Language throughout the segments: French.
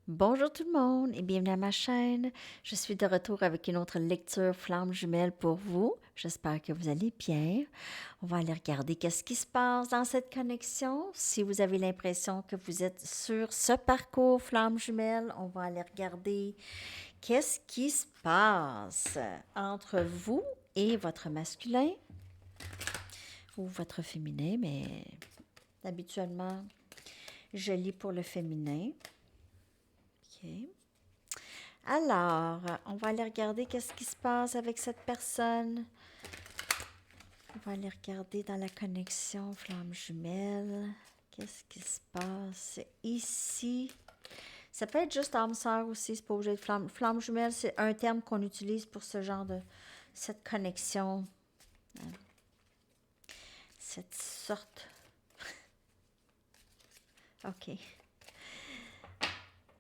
Bonjour tout le monde et bienvenue à ma chaîne. Je suis de retour avec une autre lecture flamme jumelle pour vous. J'espère que vous allez bien. On va aller regarder qu'est-ce qui se passe dans cette connexion. Si vous avez l'impression que vous êtes sur ce parcours flamme jumelle, on va aller regarder qu'est-ce qui se passe entre vous et votre masculin ou votre féminin, mais habituellement, je lis pour le féminin. OK. Alors, on va aller regarder qu'est-ce qui se passe avec cette personne. On va aller regarder dans la connexion flamme jumelle. Qu'est-ce qui se passe ici? Ça peut être juste âme sœur aussi, c'est pas obligé de flamme. Flamme jumelle, c'est un terme qu'on utilise pour ce genre de... cette connexion. Cette sorte... OK.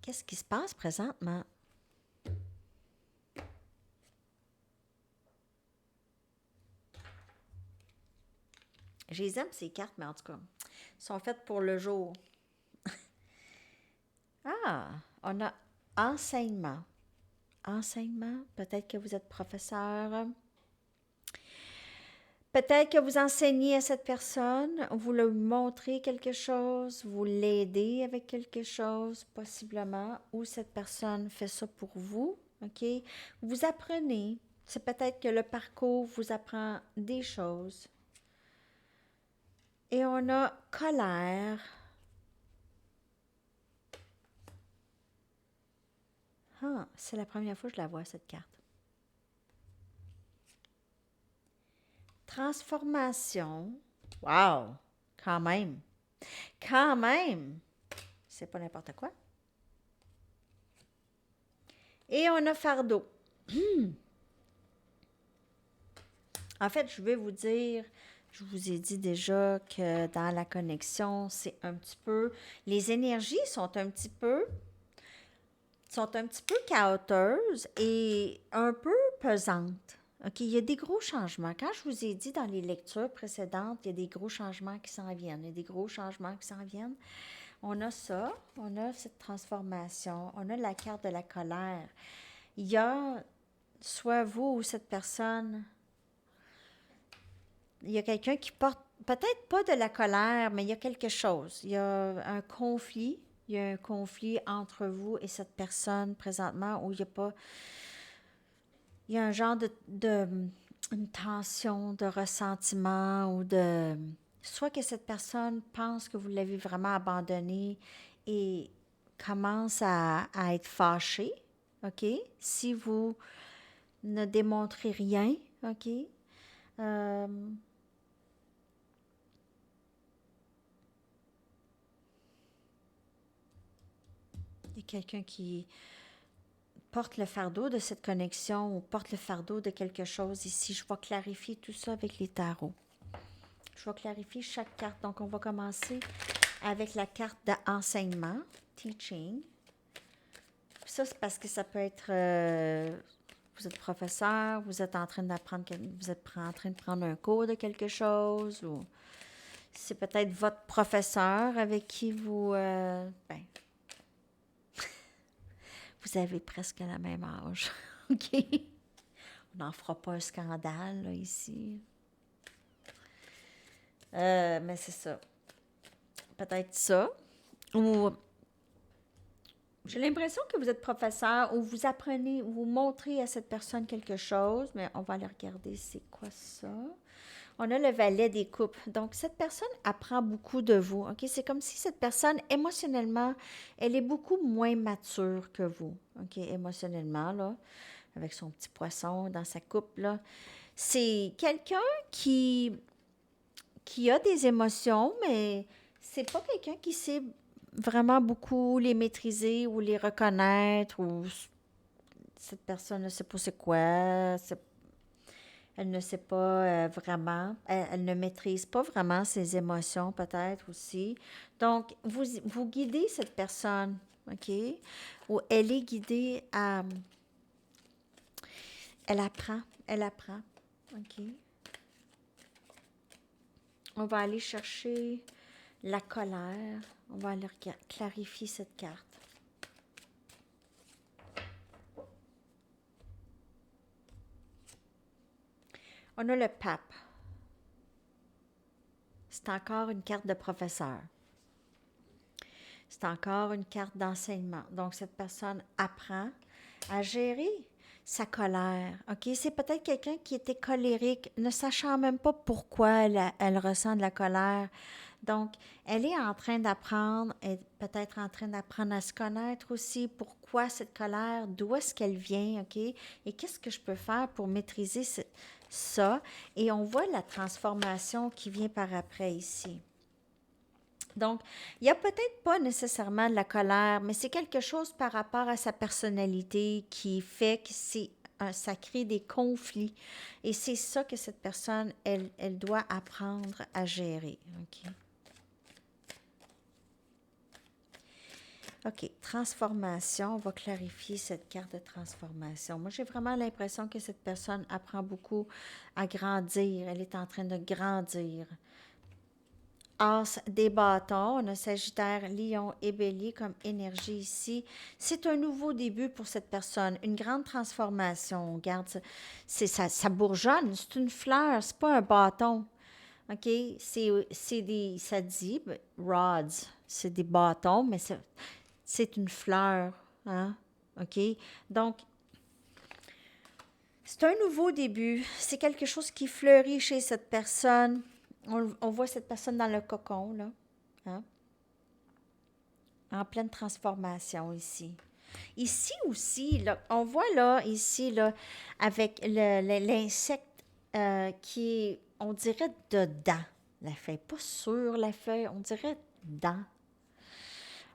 Qu'est-ce qui se passe présentement? Je les aime, ces cartes, mais en tout cas, elles sont faites pour le jour. Ah, on a enseignement. Enseignement, peut-être que vous êtes professeur. Peut-être que vous enseignez à cette personne, vous lui montrez quelque chose, vous l'aidez avec quelque chose, possiblement, ou cette personne fait ça pour vous, OK? Vous apprenez. C'est peut-être que le parcours vous apprend des choses. Et on a colère. Ah, c'est la première fois que je la vois, cette carte. Transformation. Wow! Quand même. Quand même! C'est pas n'importe quoi. Et on a fardeau. En fait, je vais vous dire, je vous ai dit déjà que dans la connexion, c'est un petit peu, les énergies sont un petit peu chaotiques et un peu pesantes. OK, il y a des gros changements. Quand je vous ai dit dans les lectures précédentes, il y a des gros changements qui s'en viennent. Il y a des gros changements qui s'en viennent. On a ça, on a cette transformation, on a la carte de la colère. Il y a, soit vous ou cette personne, il y a quelqu'un qui porte peut-être pas de la colère, mais il y a quelque chose. Il y a un conflit. Il y a un conflit entre vous et cette personne présentement où il y a pas. Il y a un genre une tension de ressentiment ou de. Soit que cette personne pense que vous l'avez vraiment abandonné et commence à être fâché, OK? Si vous ne démontrez rien, OK? Euh, il y a quelqu'un qui porte le fardeau de cette connexion ou porte le fardeau de quelque chose ici. Je vais clarifier tout ça avec les tarots. Je vais clarifier chaque carte. Donc, on va commencer avec la carte d'enseignement, teaching. Ça, c'est parce que ça peut être... vous êtes professeur, vous êtes en train d'apprendre, vous êtes en train de prendre un cours de quelque chose, ou c'est peut-être votre professeur avec qui vous... vous avez presque le même âge. OK? On n'en fera pas un scandale, là, ici. Mais c'est ça. Peut-être ça. Ou j'ai l'impression que vous êtes professeur ou vous apprenez, ou vous montrez à cette personne quelque chose, mais on va aller regarder c'est quoi ça. On a le valet des coupes. Donc, cette personne apprend beaucoup de vous. OK? C'est comme si cette personne, émotionnellement, elle est beaucoup moins mature que vous. OK? Émotionnellement, là, avec son petit poisson dans sa coupe, là. C'est quelqu'un qui a des émotions, mais c'est pas quelqu'un qui sait vraiment beaucoup les maîtriser ou les reconnaître, ou cette personne ne sait pas c'est quoi, elle ne sait pas vraiment, elle ne maîtrise pas vraiment ses émotions peut-être aussi. Donc, vous guidez cette personne, OK? Ou elle est guidée à... elle apprend, OK? On va aller chercher la colère. On va aller clarifier cette carte. On a le pape. C'est encore une carte de professeur. C'est encore une carte d'enseignement. Donc, cette personne apprend à gérer sa colère. OK? C'est peut-être quelqu'un qui était colérique, ne sachant même pas pourquoi elle ressent de la colère. Donc, elle est en train d'apprendre, elle est peut-être en train d'apprendre à se connaître aussi, pourquoi cette colère, d'où est-ce qu'elle vient, OK? Et qu'est-ce que je peux faire pour maîtriser ça? Et on voit la transformation qui vient par après ici. Donc, il n'y a peut-être pas nécessairement de la colère, mais c'est quelque chose par rapport à sa personnalité qui fait que ça crée des conflits. Et c'est ça que cette personne, elle doit apprendre à gérer. OK? OK, transformation. On va clarifier cette carte de transformation. Moi, j'ai vraiment l'impression que cette personne apprend beaucoup à grandir. Elle est en train de grandir. As des bâtons, on a Sagittaire, Lion et Bélier comme énergie ici. C'est un nouveau début pour cette personne, une grande transformation. Regarde, ça bourgeonne, c'est une fleur, c'est pas un bâton. OK? Ça dit rods, c'est des bâtons, mais c'est une fleur. Hein? OK? Donc, c'est un nouveau début. C'est quelque chose qui fleurit chez cette personne. On voit cette personne dans le cocon, là. Hein? En pleine transformation ici. Ici aussi, là, on voit là, ici, là, avec l'insecte qui est, on dirait, dedans la feuille. Pas sur la feuille, on dirait dans.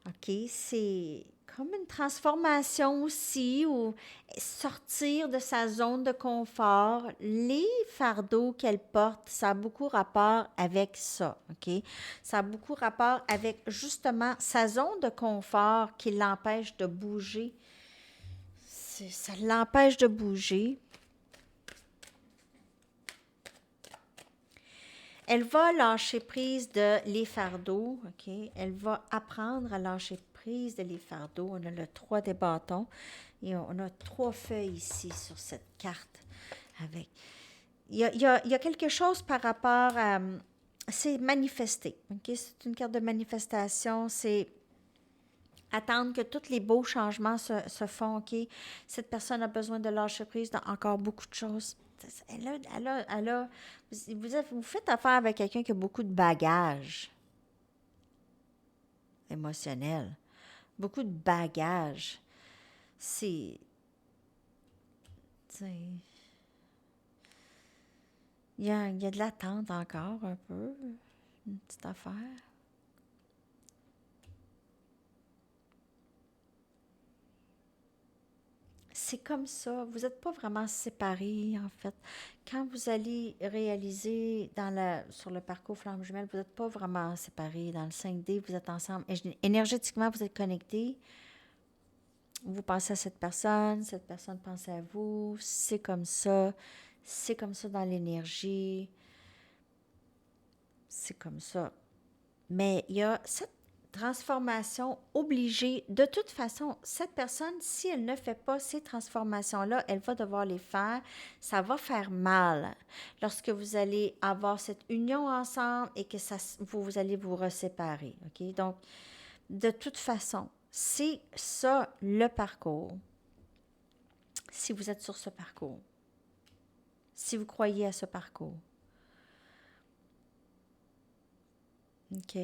OK, c'est comme une transformation aussi, ou sortir de sa zone de confort. Les fardeaux qu'elle porte, ça a beaucoup rapport avec ça, OK? Ça a beaucoup rapport avec justement sa zone de confort qui l'empêche de bouger. Ça l'empêche de bouger. Elle va lâcher prise de les fardeaux, OK? Elle va apprendre à lâcher prise de les fardeaux. On a le 3 des bâtons et on a 3 feuilles ici sur cette carte. Avec. Il y a quelque chose par rapport à... C'est manifester, OK? C'est une carte de manifestation, c'est attendre que tous les beaux changements se font, OK? Cette personne a besoin de lâcher prise dans encore beaucoup de choses. Vous faites affaire avec quelqu'un qui a beaucoup de bagages émotionnels. Beaucoup de bagages. C'est... Il y a de l'attente encore un peu. Une petite affaire. C'est comme ça. Vous n'êtes pas vraiment séparés, en fait. Quand vous allez réaliser sur le parcours Flamme Jumelle, vous n'êtes pas vraiment séparés. Dans le 5D, vous êtes ensemble. Énergétiquement, vous êtes connectés. Vous pensez à cette personne pense à vous. C'est comme ça. C'est comme ça dans l'énergie. C'est comme ça. Mais il y a cette transformation obligée. De toute façon, cette personne, si elle ne fait pas ces transformations-là, elle va devoir les faire. Ça va faire mal lorsque vous allez avoir cette union ensemble et que vous allez vous reséparer. OK? Donc, de toute façon, c'est ça le parcours. Si vous êtes sur ce parcours, si vous croyez à ce parcours. OK?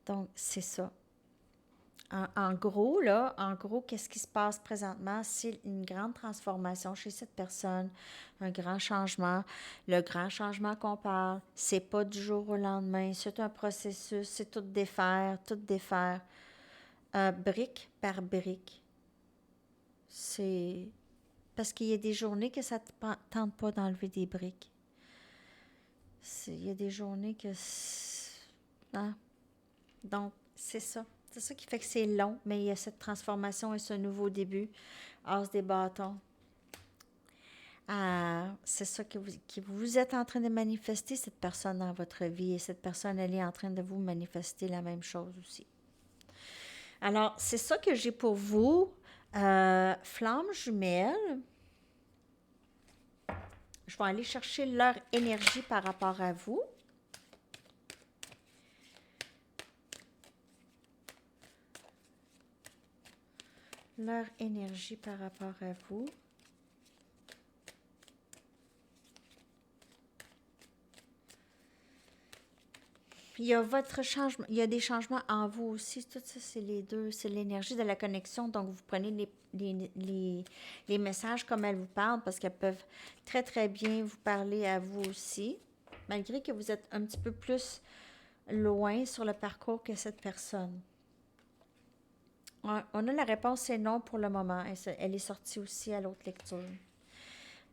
Donc, c'est ça. En gros, qu'est-ce qui se passe présentement? C'est une grande transformation chez cette personne, un grand changement. Le grand changement qu'on parle, c'est pas du jour au lendemain, c'est un processus, c'est tout défaire, brique par brique. C'est parce qu'il y a des journées que ça ne tente pas d'enlever des briques. Il y a des journées que... Hein? Donc, c'est ça. C'est ça qui fait que c'est long, mais il y a cette transformation et ce nouveau début. As des bâtons. C'est ça que vous êtes en train de manifester, cette personne dans votre vie. Et cette personne, elle est en train de vous manifester la même chose aussi. Alors, c'est ça que j'ai pour vous. Flamme jumelle. Je vais aller chercher leur énergie par rapport à vous. Leur énergie par rapport à vous. Il y a votre changement, il y a des changements en vous aussi. Tout ça, c'est les deux, c'est l'énergie de la connexion. Donc, vous prenez les messages comme elles vous parlent parce qu'elles peuvent très, très bien vous parler à vous aussi, malgré que vous êtes un petit peu plus loin sur le parcours que cette personne. On a la réponse, c'est non pour le moment. Elle est sortie aussi à l'autre lecture.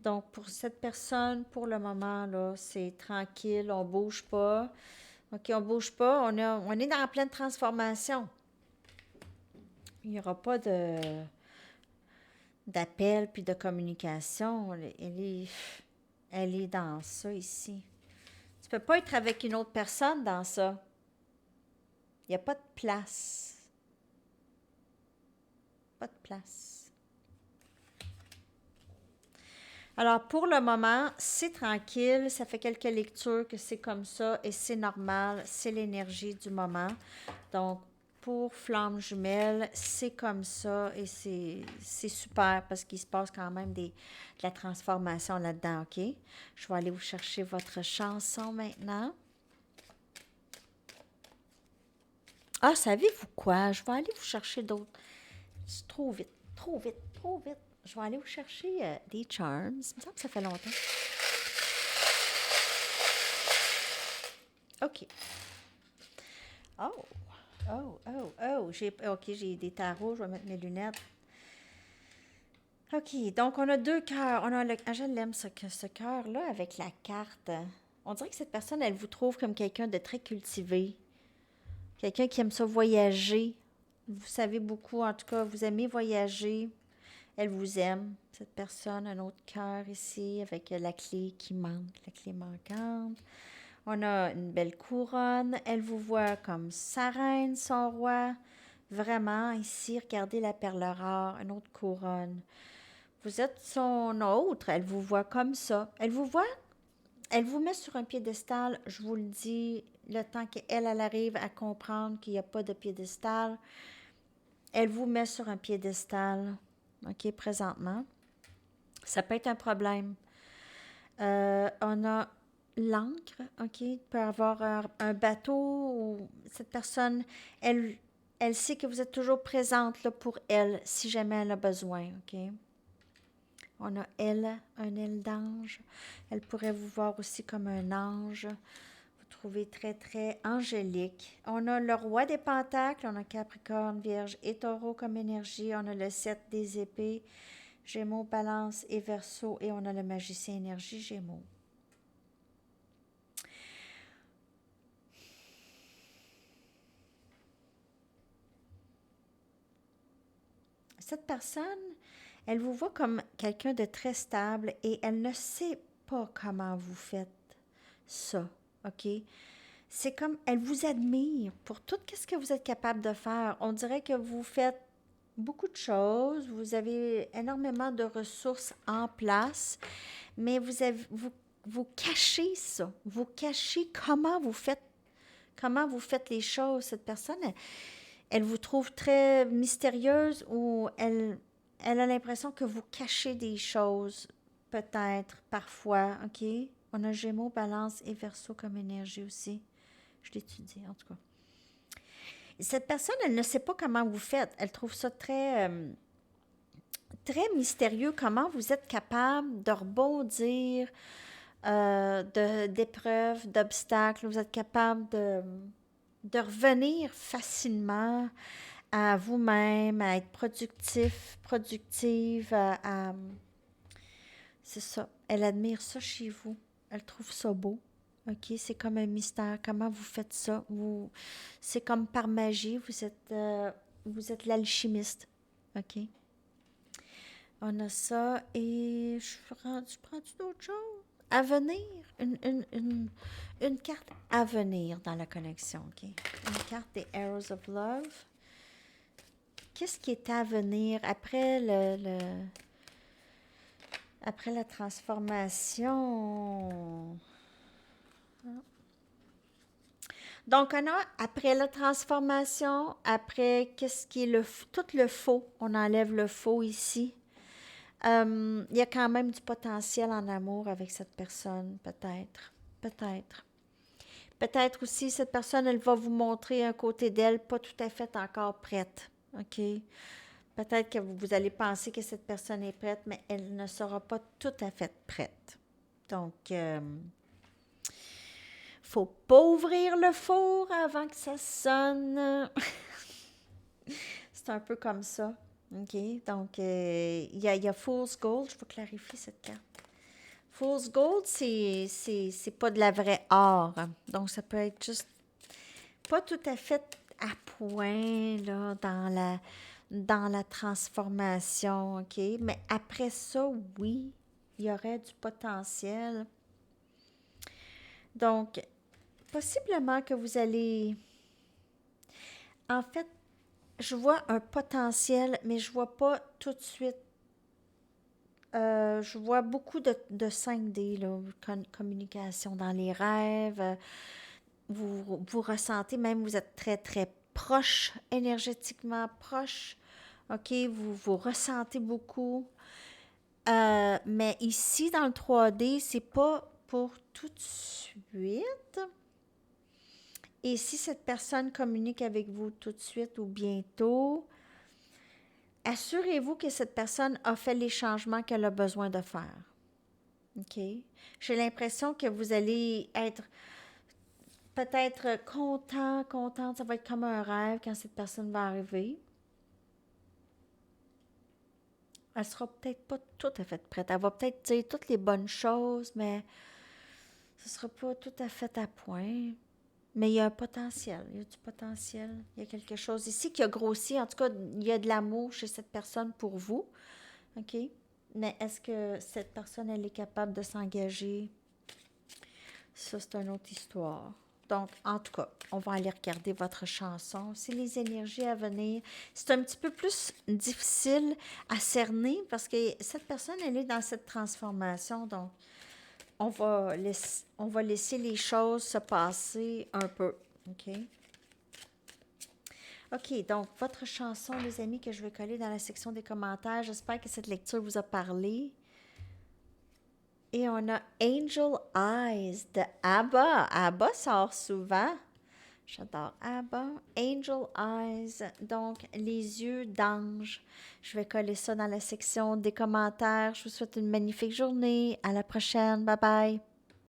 Donc, pour cette personne, pour le moment, là, c'est tranquille, on bouge pas. OK, on bouge pas, on est dans la pleine transformation. Il n'y aura pas d'appel puis de communication. Elle est dans ça ici. Tu peux pas être avec une autre personne dans ça. Il n'y a pas de place. Pas de place. Alors, pour le moment, c'est tranquille. Ça fait quelques lectures que c'est comme ça et c'est normal. C'est l'énergie du moment. Donc, pour Flamme Jumelle, c'est comme ça et c'est super parce qu'il se passe quand même de la transformation là-dedans, OK? Je vais aller vous chercher votre chanson maintenant. Ah, savez-vous quoi? Je vais aller vous chercher d'autres. C'est trop vite, trop vite, trop vite. Je vais aller vous chercher des charms. Il me semble que ça fait longtemps. OK. Oh, OK, j'ai des tarots. Je vais mettre mes lunettes. OK, donc on a deux cœurs. On a le, je l'aime ce cœur-là avec la carte. On dirait que cette personne, elle vous trouve comme quelqu'un de très cultivé. Quelqu'un qui aime ça voyager. Vous savez beaucoup, en tout cas, vous aimez voyager. Elle vous aime, cette personne. Un autre cœur ici avec la clé qui manque, la clé manquante. On a une belle couronne. Elle vous voit comme sa reine, son roi. Vraiment, ici, regardez la perle rare, une autre couronne. Vous êtes son autre, elle vous voit comme ça. Elle vous voit, elle vous met sur un piédestal, je vous le dis, le temps qu'elle arrive à comprendre qu'il n'y a pas de piédestal, elle vous met sur un piédestal, OK, présentement. Ça peut être un problème. On a l'encre, OK, il peut avoir un bateau ou cette personne, elle sait que vous êtes toujours présente là, pour elle si jamais elle a besoin, OK? On a elle, un aile d'ange. Elle pourrait vous voir aussi comme un ange. Vous trouvez très, très angélique. On a le roi des pentacles, on a Capricorne, Vierge et Taureau comme énergie. On a le 7 des épées, Gémeaux, Balance et Verseau. Et on a le magicien énergie, Gémeaux. Cette personne, elle vous voit comme quelqu'un de très stable et elle ne sait pas comment vous faites ça, OK? C'est comme, elle vous admire pour tout ce que vous êtes capable de faire. On dirait que vous faites beaucoup de choses, vous avez énormément de ressources en place, mais vous cachez ça. Vous cachez comment vous faites les choses. Cette personne, elle vous trouve très mystérieuse ou elle a l'impression que vous cachez des choses, peut-être, parfois, OK? On a Gémeaux, Balance et Verseau comme énergie aussi. Je l'étudie, en tout cas. Et cette personne, elle ne sait pas comment vous faites. Elle trouve ça très, très mystérieux, comment vous êtes capable de rebondir d'épreuves, d'obstacles. Vous êtes capable de revenir facilement à vous-même, à être productif, productive, c'est ça. Elle admire ça chez vous. Elle trouve ça beau. OK, c'est comme un mystère. Comment vous faites ça? C'est comme par magie. Vous êtes l'alchimiste. OK. On a ça et prends-tu d'autres choses? Avenir. Une carte avenir dans la connexion. OK. Une carte des Arrows of Love. Qu'est-ce qui est à venir après Après la transformation... Donc, on a, après la transformation, après, qu'est-ce qui est tout le faux, on enlève le faux ici. Il y a quand même du potentiel en amour avec cette personne, peut-être. Peut-être. Peut-être aussi, cette personne, elle va vous montrer un côté d'elle pas tout à fait encore prête. OK? Peut-être que vous allez penser que cette personne est prête, mais elle ne sera pas tout à fait prête. Donc, faut pas ouvrir le four avant que ça sonne. C'est un peu comme ça. OK? Donc, il y a Fool's Gold. Je vais clarifier cette carte. Fool's Gold, c'est pas de la vraie or. Donc, ça peut être juste pas tout à fait à point là, dans la transformation. OK? Mais après ça, oui, il y aurait du potentiel. Donc, possiblement que vous allez... En fait, je vois un potentiel, mais je vois pas tout de suite. Je vois beaucoup de 5D, là, communication dans les rêves. Vous ressentez, même vous êtes très, très proche, énergétiquement proche. OK, vous ressentez beaucoup. Mais ici, dans le 3D, c'est pas pour tout de suite. Et si cette personne communique avec vous tout de suite ou bientôt, assurez-vous que cette personne a fait les changements qu'elle a besoin de faire. OK? J'ai l'impression que vous allez être peut-être contente. Ça va être comme un rêve quand cette personne va arriver. Elle sera peut-être pas tout à fait prête. Elle va peut-être dire toutes les bonnes choses, mais ce sera pas tout à fait à point. Mais il y a un potentiel, il y a du potentiel. Il y a quelque chose ici qui a grossi. En tout cas, il y a de l'amour chez cette personne pour vous. OK? Mais est-ce que cette personne, elle est capable de s'engager? Ça, c'est une autre histoire. Donc, en tout cas, on va aller regarder votre chanson. C'est les énergies à venir. C'est un petit peu plus difficile à cerner parce que cette personne, elle est dans cette transformation. Donc, on va laisser les choses se passer un peu. OK? OK, donc votre chanson, les amis, que je vais coller dans la section des commentaires. J'espère que cette lecture vous a parlé. Et on a Angel Eyes de ABBA. ABBA sort souvent. J'adore ABBA. Angel Eyes, donc les yeux d'ange. Je vais coller ça dans la section des commentaires. Je vous souhaite une magnifique journée. À la prochaine. Bye bye.